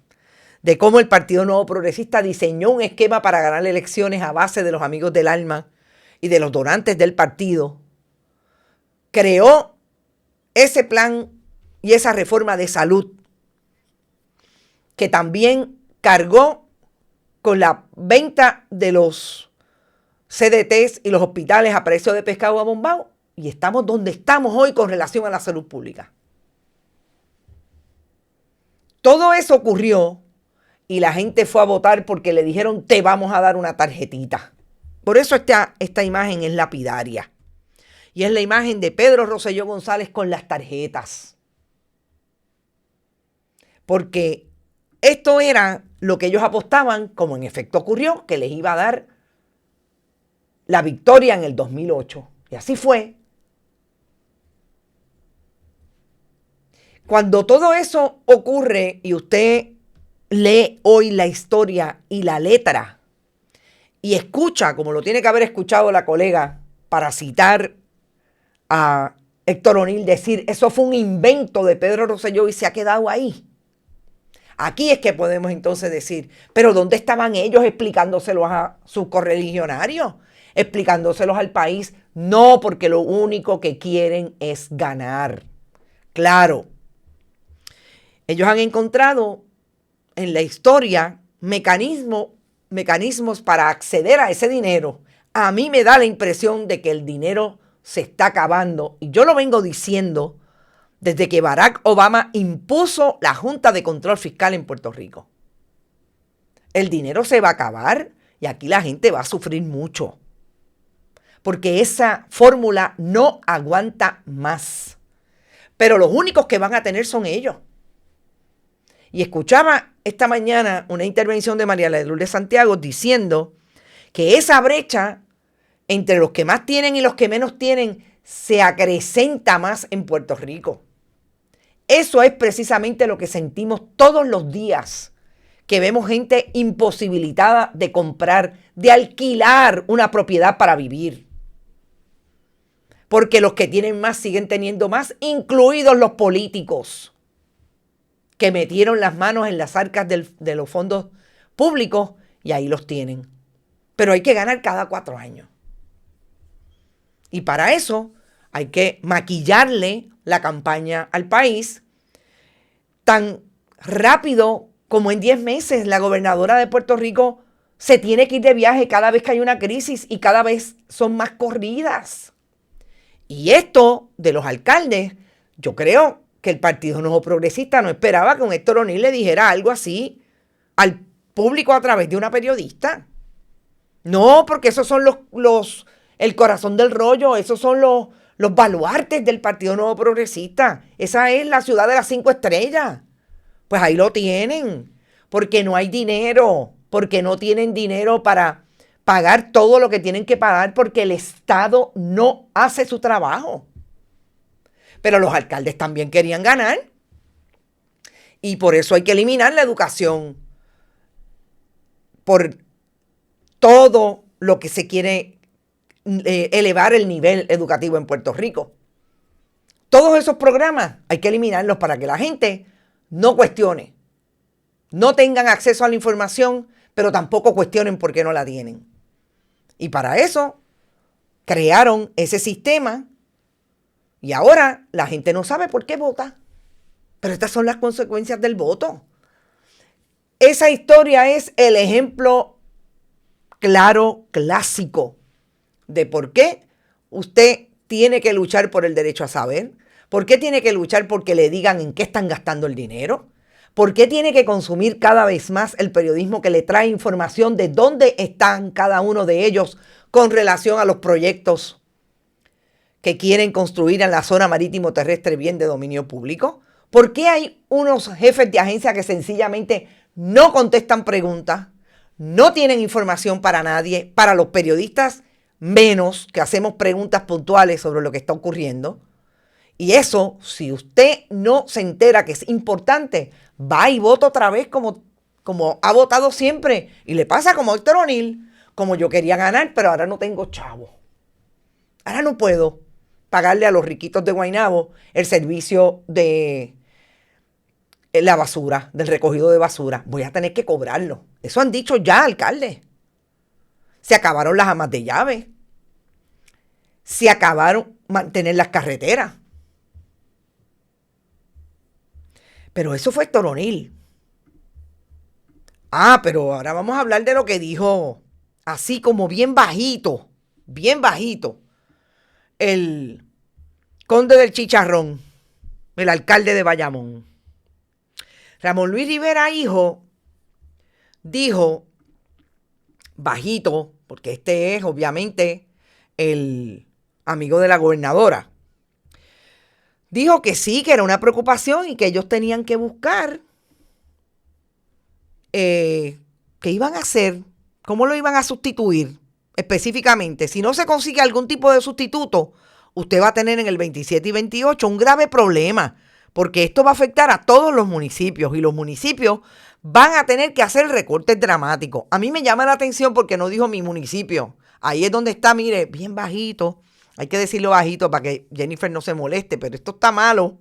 Speaker 4: de cómo el Partido Nuevo Progresista diseñó un esquema para ganar elecciones a base de los amigos del alma y de los donantes del partido, creó ese plan y esa reforma de salud, que también cargó con la venta de los CDTs y los hospitales a precio de pescado abombado, y estamos donde estamos hoy con relación a la salud pública. Todo eso ocurrió y la gente fue a votar porque le dijeron: te vamos a dar una tarjetita. Por eso esta imagen es lapidaria. Y es la imagen de Pedro Rosselló González con las tarjetas. Porque esto era lo que ellos apostaban, como en efecto ocurrió, que les iba a dar la victoria en el 2008. Y así fue. Cuando todo eso ocurre y usted lee hoy la historia y la letra y escucha, como lo tiene que haber escuchado la colega, para citar a Héctor O'Neill, decir: eso fue un invento de Pedro Rosselló y se ha quedado ahí. Aquí es que podemos entonces decir: pero ¿dónde estaban ellos explicándoselos a sus correligionarios? Explicándoselos al país. No, porque lo único que quieren es ganar. Claro. Ellos han encontrado en la historia mecanismos para acceder a ese dinero. A mí me da la impresión de que el dinero se está acabando. Y yo lo vengo diciendo desde que Barack Obama impuso la Junta de Control Fiscal en Puerto Rico. El dinero se va a acabar y aquí la gente va a sufrir mucho. Porque esa fórmula no aguanta más. Pero los únicos que van a tener son ellos. Y escuchaba esta mañana una intervención de María de Lourdes Santiago diciendo que esa brecha entre los que más tienen y los que menos tienen se acrecenta más en Puerto Rico. Eso es precisamente lo que sentimos todos los días, que vemos gente imposibilitada de comprar, de alquilar una propiedad para vivir. porque los que tienen más siguen teniendo más, incluidos los políticos que metieron las manos en las arcas de los fondos públicos y ahí los tienen. Pero hay que ganar cada 4 años. Y para eso hay que maquillarle la campaña al país tan rápido como en 10 meses. La gobernadora de Puerto Rico se tiene que ir de viaje cada vez que hay una crisis y cada vez son más corridas. Y esto de los alcaldes, yo creo que el Partido Nuevo Progresista no esperaba que un Héctor O'Neill le dijera algo así al público a través de una periodista. No, porque esos son el corazón del rollo, esos son los baluartes del Partido Nuevo Progresista. Esa es la ciudad de las 5 estrellas. Pues ahí lo tienen, porque no hay dinero, porque no tienen dinero para pagar todo lo que tienen que pagar, porque el Estado no hace su trabajo. Pero los alcaldes también querían ganar. Y por eso hay que eliminar la educación. Por todo lo que se quiere elevar el nivel educativo en Puerto Rico. Todos esos programas hay que eliminarlos para que la gente no cuestione, no tengan acceso a la información, pero tampoco cuestionen por qué no la tienen. Y para eso crearon ese sistema y ahora la gente no sabe por qué vota. Pero estas son las consecuencias del voto. Esa historia es el ejemplo claro, clásico, de por qué usted tiene que luchar por el derecho a saber, por qué tiene que luchar porque le digan en qué están gastando el dinero, por qué tiene que consumir cada vez más el periodismo que le trae información de dónde están cada uno de ellos con relación a los proyectos que quieren construir en la zona marítimo terrestre bien de dominio público. ¿Por qué hay unos jefes de agencia que sencillamente no contestan preguntas, no tienen información para nadie, para los periodistas menos, que hacemos preguntas puntuales sobre lo que está ocurriendo? Y eso, si usted no se entera que es importante, va y vota otra vez como ha votado siempre. Y le pasa como a Héctor O'Neill, como yo quería ganar, pero ahora no tengo chavo. Ahora no puedo pagarle a los riquitos de Guaynabo el servicio de la basura, del recogido de basura. Voy a tener que cobrarlo. Eso han dicho ya, alcalde. Se acabaron las amas de llave. Se acabaron mantener las carreteras. Pero eso fue Héctor O'Neill. Pero ahora vamos a hablar de lo que dijo, así como bien bajito, el conde del Chicharrón, el alcalde de Bayamón. Ramón Luis Rivera, hijo, dijo bajito, porque este es obviamente el amigo de la gobernadora, dijo que sí, que era una preocupación y que ellos tenían que buscar qué iban a hacer, cómo lo iban a sustituir específicamente. Si no se consigue algún tipo de sustituto, usted va a tener en el 27 y 28 un grave problema, porque esto va a afectar a todos los municipios y los municipios van a tener que hacer recortes dramáticos. A mí me llama la atención porque no dijo mi municipio. Ahí es donde está, mire, bien bajito. Hay que decirlo bajito para que Jennifer no se moleste, pero esto está malo.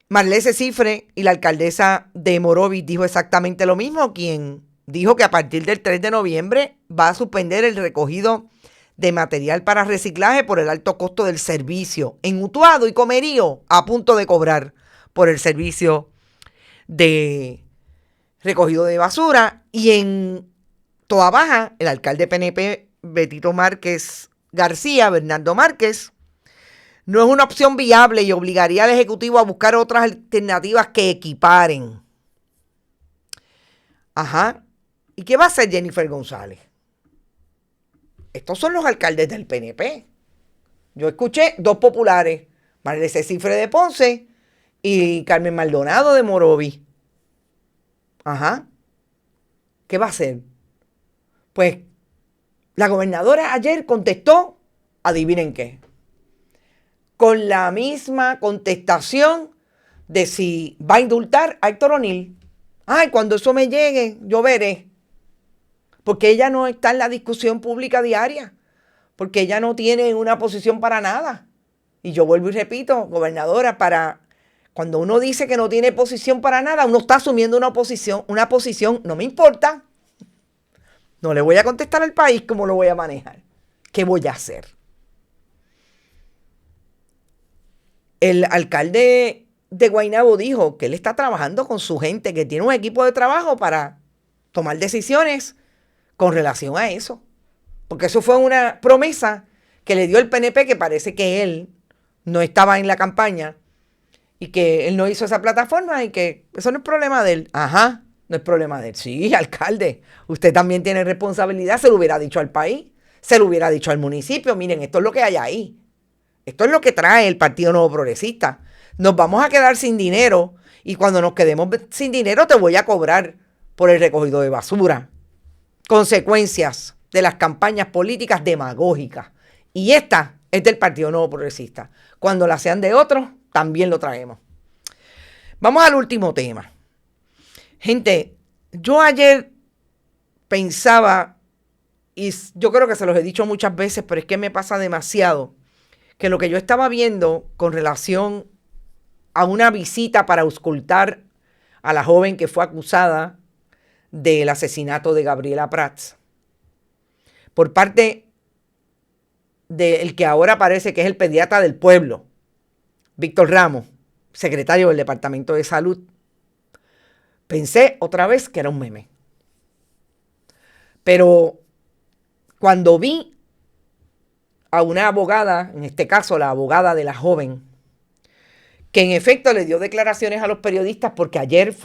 Speaker 4: Marlese Cifre y la alcaldesa de Morovis dijo exactamente lo mismo, quien dijo que a partir del 3 de noviembre va a suspender el recogido de material para reciclaje por el alto costo del servicio. En Utuado y Comerío, a punto de cobrar por el servicio de recogido de basura. Y en Toa Baja, el alcalde PNP, Betito Márquez García, Bernardo Márquez, no es una opción viable y obligaría al Ejecutivo a buscar otras alternativas que equiparen. ¿Y qué va a hacer Jennifer González? Estos son los alcaldes del PNP. Yo escuché 2 populares, Marlese Cifre de Ponce y Carmen Maldonado de Morovis. ¿Qué va a hacer? Pues la gobernadora ayer contestó, adivinen qué, con la misma contestación de si va a indultar a Héctor O'Neill. Cuando eso me llegue, yo veré. Porque ella no está en la discusión pública diaria. porque ella no tiene una posición para nada. Y yo vuelvo y repito, gobernadora, cuando uno dice que no tiene posición para nada, uno está asumiendo una posición, no me importa. No le voy a contestar al país cómo lo voy a manejar. ¿Qué voy a hacer? El alcalde de Guaynabo dijo que él está trabajando con su gente, que tiene un equipo de trabajo para tomar decisiones con relación a eso. Porque eso fue una promesa que le dio el PNP, que parece que él no estaba en la campaña y que él no hizo esa plataforma y que eso no es problema de él. Ajá, no es problema de él. Sí, alcalde, usted también tiene responsabilidad, se lo hubiera dicho al país, se lo hubiera dicho al municipio. Miren, esto es lo que hay ahí. Esto es lo que trae el Partido Nuevo Progresista. Nos vamos a quedar sin dinero y cuando nos quedemos sin dinero te voy a cobrar por el recogido de basura. Consecuencias de las campañas políticas demagógicas. Y esta es del Partido Nuevo Progresista. Cuando la sean de otros, también lo traemos. Vamos al último tema. Gente, yo ayer pensaba, y yo creo que se los he dicho muchas veces, pero es que me pasa demasiado, que lo que yo estaba viendo con relación a una visita para auscultar a la joven que fue acusada del asesinato de Gabriela Prats por parte del que ahora parece que es el pediatra del pueblo, Víctor Ramos, secretario del Departamento de Salud. Pensé otra vez que era un meme. Pero cuando vi a una abogada, en este caso la abogada de la joven, que en efecto le dio declaraciones a los periodistas porque ayer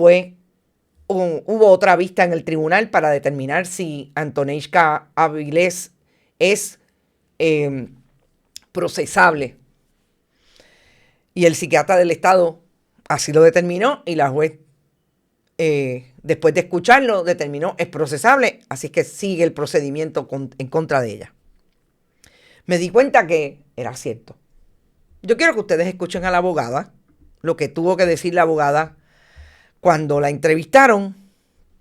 Speaker 4: hubo otra vista en el tribunal para determinar si Antoneishka Avilés es procesable. Y el psiquiatra del Estado así lo determinó y la juez, después de escucharlo, determinó es procesable, así que sigue el procedimiento en contra de ella. Me di cuenta que era cierto. Yo quiero que ustedes escuchen a la abogada, lo que tuvo que decir la abogada cuando la entrevistaron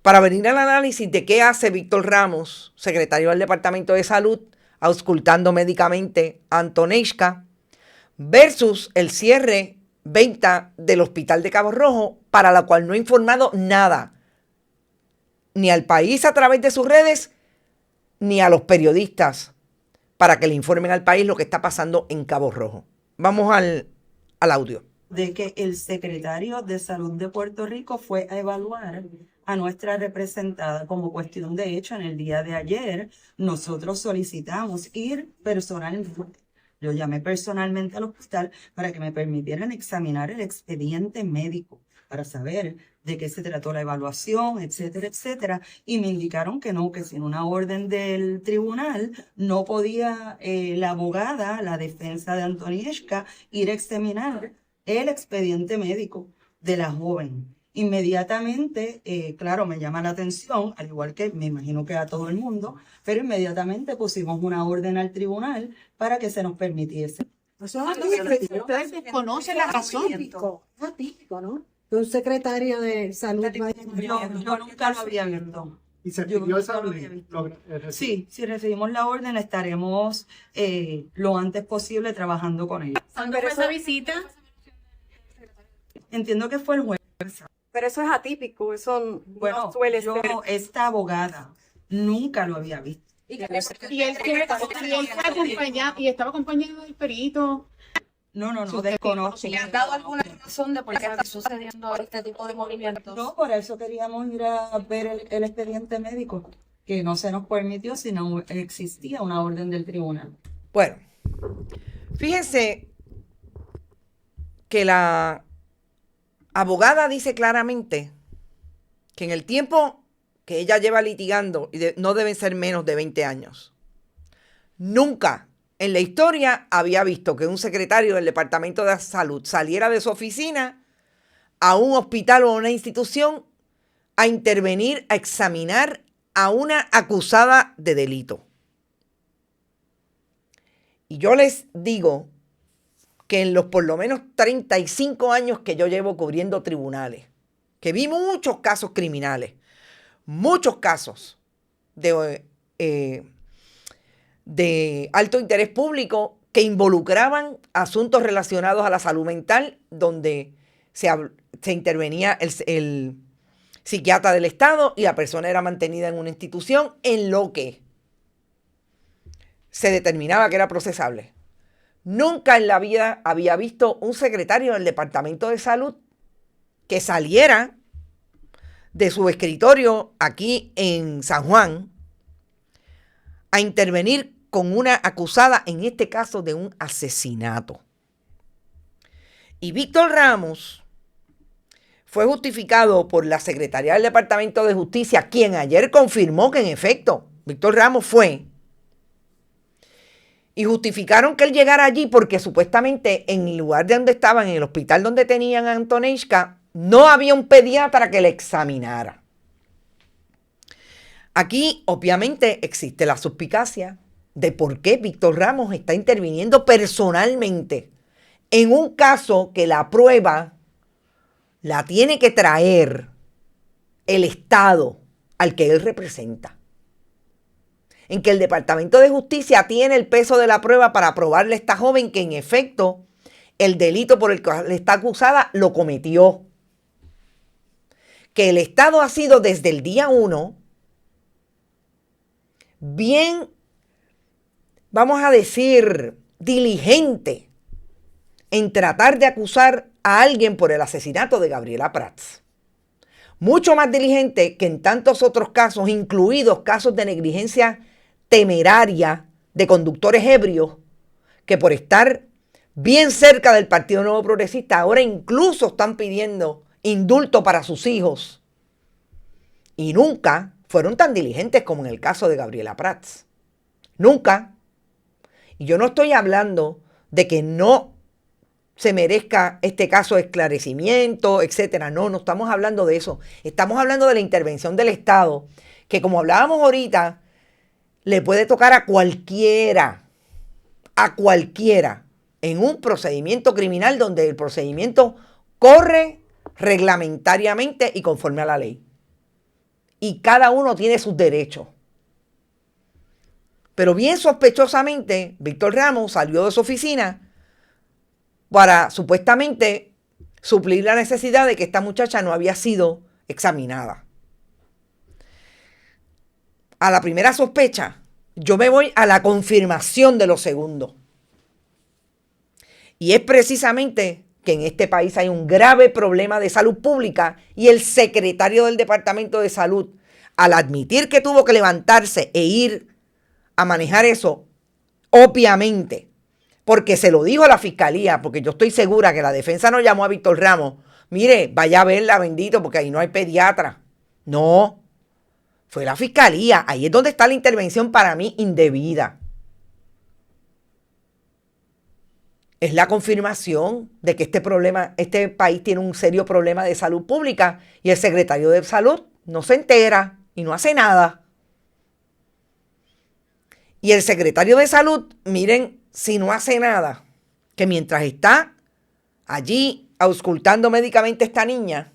Speaker 4: para venir al análisis de qué hace Víctor Ramos, secretario del Departamento de Salud, auscultando médicamente a Antoneishka, versus el cierre venta del hospital de Cabo Rojo, para la cual no ha informado nada, ni al país a través de sus redes, ni a los periodistas, para que le informen al país lo que está pasando en Cabo Rojo. Vamos al audio.
Speaker 5: De que el secretario de Salud de Puerto Rico fue a evaluar a nuestra representada. Como cuestión de hecho, en el día de ayer, nosotros solicitamos ir personalmente. Yo llamé personalmente al hospital para que me permitieran examinar el expediente médico, para saber de qué se trató la evaluación, etcétera, etcétera. Y me indicaron que no, que sin una orden del tribunal no podía la abogada, la defensa de Antoneishka, ir a examinar el expediente médico de la joven. Inmediatamente, claro, me llama la atención, al igual que me imagino que a todo el mundo, pero inmediatamente pusimos una orden al tribunal para que se nos permitiese.
Speaker 6: Ustedes desconocen la razón. Es atípico, ¿no? Un secretario de salud.
Speaker 5: Yo nunca lo había visto.
Speaker 7: ¿Y se pidió esa orden?
Speaker 5: Sí, si recibimos la orden estaremos lo antes posible trabajando con ella.
Speaker 6: ¿Cuándo fue esa visita?
Speaker 5: Entiendo que fue el jueves.
Speaker 6: Pero eso es atípico, eso no suele ser.
Speaker 5: Esta abogada nunca lo había visto.
Speaker 6: Y él estaba acompañado del perito.
Speaker 5: No, desconozco.
Speaker 8: ¿Le han dado alguna razón de por qué está sucediendo este tipo de movimientos?
Speaker 5: No, por eso queríamos ir a ver el expediente médico, que no se nos permitió si no existía una orden del tribunal.
Speaker 4: Bueno, fíjense que la abogada dice claramente que en el tiempo que ella lleva litigando, y no deben ser menos de 20 años, nunca en la historia había visto que un secretario del Departamento de Salud saliera de su oficina a un hospital o a una institución a intervenir, a examinar a una acusada de delito. Y yo les digo que en los por lo menos 35 años que yo llevo cubriendo tribunales, que vi muchos casos criminales, muchos casos de de alto interés público que involucraban asuntos relacionados a la salud mental, donde se intervenía el psiquiatra del Estado y la persona era mantenida en una institución en lo que se determinaba que era procesable. Nunca en la vida había visto un secretario del Departamento de Salud que saliera de su escritorio aquí en San Juan a intervenir con una acusada, en este caso de un asesinato. Y Víctor Ramos fue justificado por la Secretaría del Departamento de Justicia, quien ayer confirmó que en efecto Víctor Ramos fue, y justificaron que él llegara allí porque supuestamente en el lugar de donde estaban, en el hospital donde tenían a Antonishka, no había un pediatra que le examinara. Aquí obviamente existe la suspicacia de por qué Víctor Ramos está interviniendo personalmente en un caso que la prueba la tiene que traer el Estado al que él representa. En que el Departamento de Justicia tiene el peso de la prueba para probarle a esta joven que en efecto el delito por el que está acusada lo cometió. Que el Estado ha sido desde el día 1 bien, vamos a decir, diligente en tratar de acusar a alguien por el asesinato de Gabriela Prats. Mucho más diligente que en tantos otros casos, incluidos casos de negligencia temeraria de conductores ebrios, que por estar bien cerca del Partido Nuevo Progresista ahora incluso están pidiendo indulto para sus hijos. Y nunca fueron tan diligentes como en el caso de Gabriela Prats. Nunca. Y yo no estoy hablando de que no se merezca este caso de esclarecimiento, etcétera. No, no estamos hablando de eso. Estamos hablando de la intervención del Estado, que como hablábamos ahorita, le puede tocar a cualquiera, en un procedimiento criminal donde el procedimiento corre reglamentariamente y conforme a la ley. Y cada uno tiene sus derechos. Pero bien sospechosamente, Víctor Ramos salió de su oficina para supuestamente suplir la necesidad de que esta muchacha no había sido examinada. A la primera sospecha, yo me voy a la confirmación de lo segundo. Y es precisamente que en este país hay un grave problema de salud pública y el secretario del Departamento de Salud, al admitir que tuvo que levantarse e ir a manejar eso, obviamente, porque se lo dijo a la fiscalía, porque yo estoy segura que la defensa no llamó a Víctor Ramos, mire, vaya a verla, bendito, porque ahí no hay pediatra. No, fue la fiscalía. Ahí es donde está la intervención para mí indebida. Es la confirmación de que este país tiene un serio problema de salud pública y el secretario de Salud no se entera y no hace nada. Y el secretario de Salud, miren, si no hace nada, que mientras está allí auscultando médicamente a esta niña,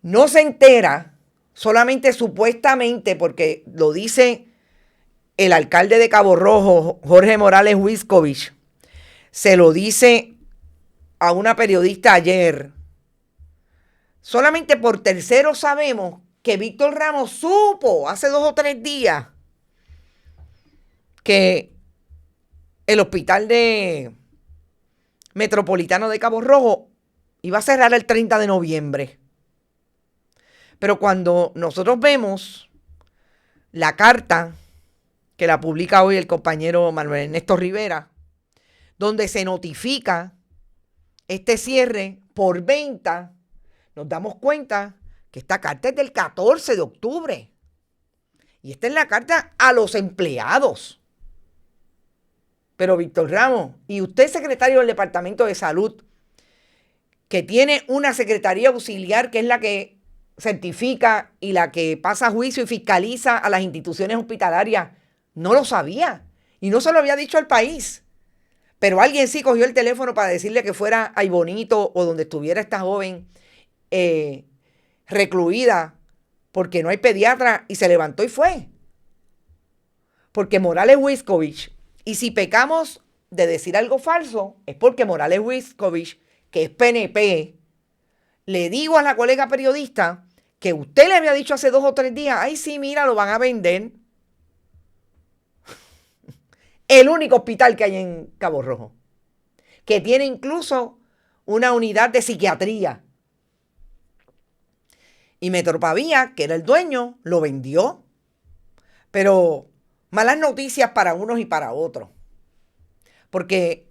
Speaker 4: no se entera, solamente supuestamente, porque lo dice el alcalde de Cabo Rojo, Jorge Morales Wiscovich, se lo dice a una periodista ayer. Solamente por terceros sabemos que Víctor Ramos supo hace 2 o 3 días que el hospital metropolitano de Cabo Rojo iba a cerrar el 30 de noviembre. Pero cuando nosotros vemos la carta que la publica hoy el compañero Manuel Ernesto Rivera, donde se notifica este cierre por venta, nos damos cuenta que esta carta es del 14 de octubre. Y esta es la carta a los empleados. Pero Víctor Ramos, y usted secretario del Departamento de Salud, que tiene una secretaría auxiliar que es la que certifica y la que pasa a juicio y fiscaliza a las instituciones hospitalarias, no lo sabía y no se lo había dicho al país. Pero alguien sí cogió el teléfono para decirle que fuera a Bonito o donde estuviera esta joven recluida porque no hay pediatra y se levantó y fue. porque Morales Wiscovich, y si pecamos de decir algo falso, es porque Morales Wiscovich, que es PNP, le digo a la colega periodista que usted le había dicho hace 2 o 3 días, ay sí, mira, lo van a vender. El único hospital que hay en Cabo Rojo, que tiene incluso una unidad de psiquiatría. Y Metropavía, que era el dueño, lo vendió. Pero malas noticias para unos y para otros. Porque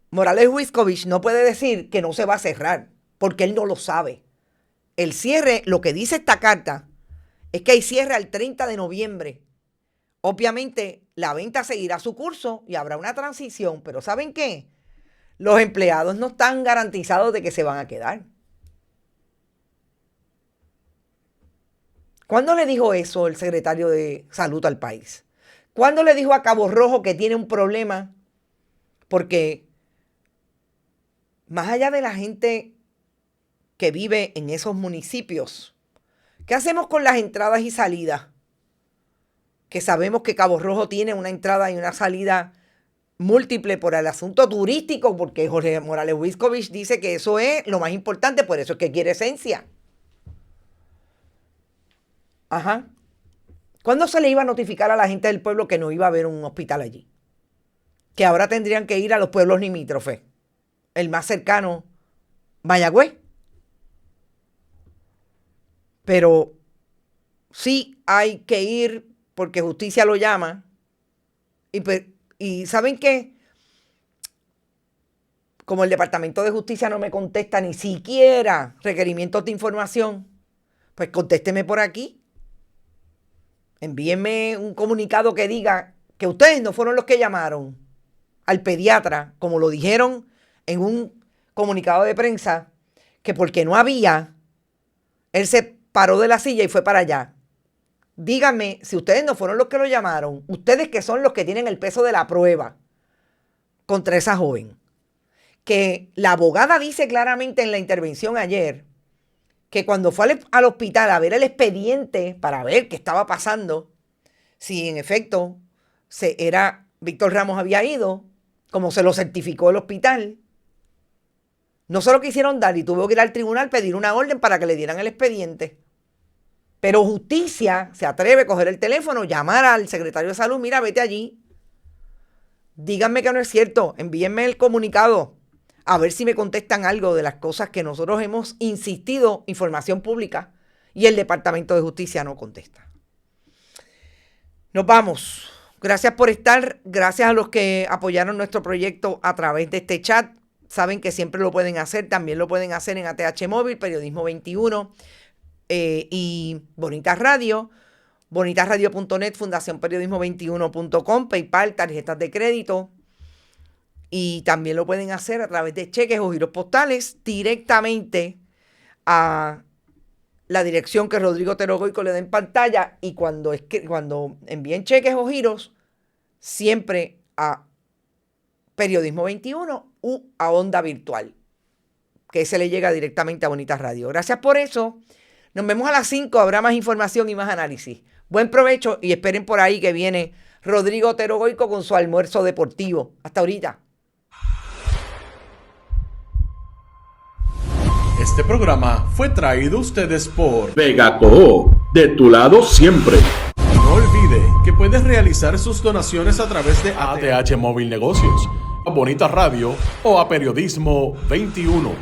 Speaker 4: Morales Wiscovich no puede decir que no se va a cerrar, porque él no lo sabe. El cierre, lo que dice esta carta, es que hay cierre al 30 de noviembre. Obviamente, la venta seguirá su curso y habrá una transición, pero ¿saben qué? Los empleados no están garantizados de que se van a quedar. ¿Cuándo le dijo eso el secretario de Salud al país? ¿Cuándo le dijo a Cabo Rojo que tiene un problema? Porque más allá de la gente que vive en esos municipios, ¿qué hacemos con las entradas y salidas? Que sabemos que Cabo Rojo tiene una entrada y una salida múltiple por el asunto turístico, porque Jorge Morales Wiscovich dice que eso es lo más importante, por eso es que quiere esencia. Ajá. ¿Cuándo se le iba a notificar a la gente del pueblo que no iba a haber un hospital allí? Que ahora tendrían que ir a los pueblos limítrofes. El más cercano, Mayagüez. Pero sí hay que ir porque justicia lo llama. Y ¿saben qué? Como el Departamento de Justicia no me contesta ni siquiera requerimientos de información, pues contésteme por aquí. Envíenme un comunicado que diga que ustedes no fueron los que llamaron al pediatra, como lo dijeron en un comunicado de prensa, que porque no había, él se paró de la silla y fue para allá. Díganme si ustedes no fueron los que lo llamaron, ustedes que son los que tienen el peso de la prueba contra esa joven. Que la abogada dice claramente en la intervención ayer que cuando fue al hospital a ver el expediente para ver qué estaba pasando, si en efecto Víctor Ramos había ido, como se lo certificó el hospital, no se lo quisieron dar y tuvo que ir al tribunal pedir una orden para que le dieran el expediente. Pero justicia se atreve a coger el teléfono, llamar al secretario de salud, mira, vete allí. Díganme que no es cierto, envíenme el comunicado, a ver si me contestan algo de las cosas que nosotros hemos insistido, información pública, y el Departamento de Justicia no contesta. Nos vamos. Gracias por estar, gracias a los que apoyaron nuestro proyecto a través de este chat. Saben que siempre lo pueden hacer, también lo pueden hacer en ATH Móvil, Periodismo 21 y Bonitas Radio, bonitasradio.net, fundacionperiodismo21.com, PayPal, tarjetas de crédito. Y también lo pueden hacer a través de cheques o giros postales directamente a la dirección que Rodrigo Otero Goico le da en pantalla. Y cuando envíen cheques o giros, siempre a Periodismo 21 u a Onda Virtual, que se le llega directamente a Bonitas Radio. Gracias por eso. Nos vemos a las 5. Habrá más información y más análisis. Buen provecho y esperen por ahí que viene Rodrigo Otero Goico con su almuerzo deportivo. Hasta ahorita.
Speaker 2: Este programa fue traído a ustedes por
Speaker 3: Vega Coop, de tu lado siempre.
Speaker 2: No olvide que puedes realizar sus donaciones a través de
Speaker 3: ATH Móvil Negocios, a Bonitas Radio o a Periodismo 21.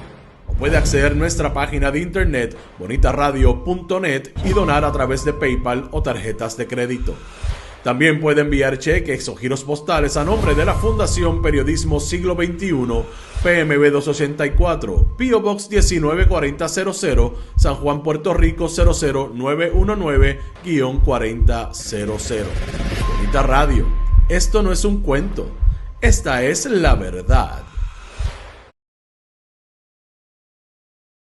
Speaker 2: O puede acceder a nuestra página de internet bonitasradio.net y donar a través de PayPal o tarjetas de crédito. También puede enviar cheques o giros postales a nombre de la Fundación Periodismo Siglo XXI, PMB 284, P.O. Box 194000, San Juan, Puerto Rico 00919-4000. Bonita Radio, esto no es un cuento, esta es la verdad.